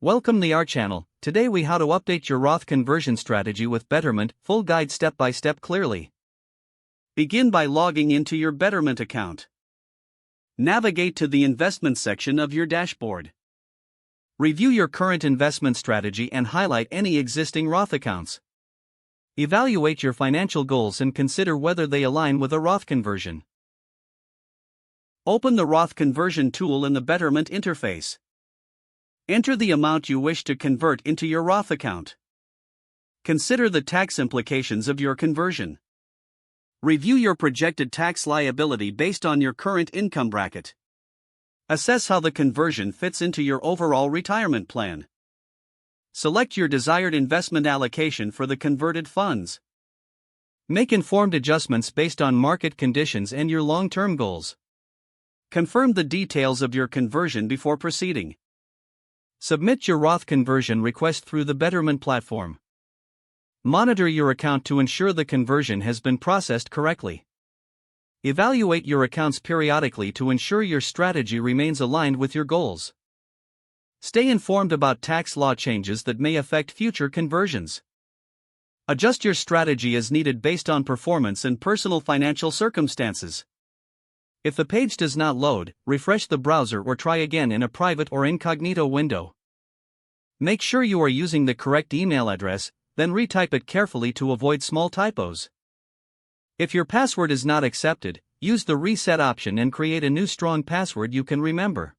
Welcome to our channel. Today we how to update your Roth conversion strategy with Betterment, full guide step by step clearly. Begin by logging into your Betterment account. Navigate to the investment section of your dashboard. Review your current investment strategy and highlight any existing Roth accounts. Evaluate your financial goals and consider whether they align with a Roth conversion. Open the Roth conversion tool in the Betterment interface. Enter the amount you wish to convert into your Roth account. Consider the tax implications of your conversion. Review your projected tax liability based on your current income bracket. Assess how the conversion fits into your overall retirement plan. Select your desired investment allocation for the converted funds. Make informed adjustments based on market conditions and your long-term goals. Confirm the details of your conversion before proceeding. Submit your Roth conversion request through the Betterment platform. Monitor your account to ensure the conversion has been processed correctly. Evaluate your accounts periodically to ensure your strategy remains aligned with your goals. Stay informed about tax law changes that may affect future conversions. Adjust your strategy as needed based on performance and personal financial circumstances. If the page does not load, refresh the browser or try again in a private or incognito window. Make sure you are using the correct email address, then retype it carefully to avoid small typos. If your password is not accepted, use the reset option and create a new strong password you can remember.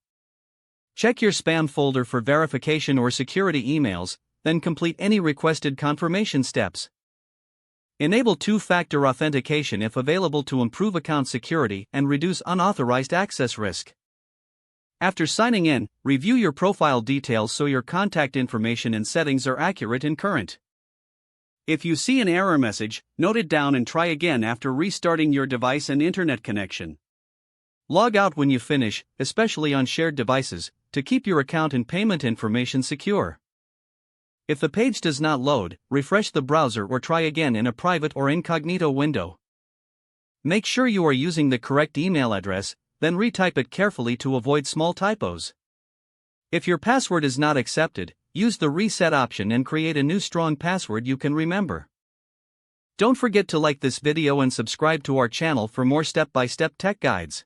Check your spam folder for verification or security emails, then complete any requested confirmation steps. Enable two-factor authentication if available to improve account security and reduce unauthorized access risk. After signing in, review your profile details so your contact information and settings are accurate and current. If you see an error message, note it down and try again after restarting your device and internet connection. Log out when you finish, especially on shared devices, to keep your account and payment information secure. If the page does not load, refresh the browser or try again in a private or incognito window. Make sure you are using the correct email address, then retype it carefully to avoid small typos. If your password is not accepted, use the reset option and create a new strong password you can remember. Don't forget to like this video and subscribe to our channel for more step-by-step tech guides.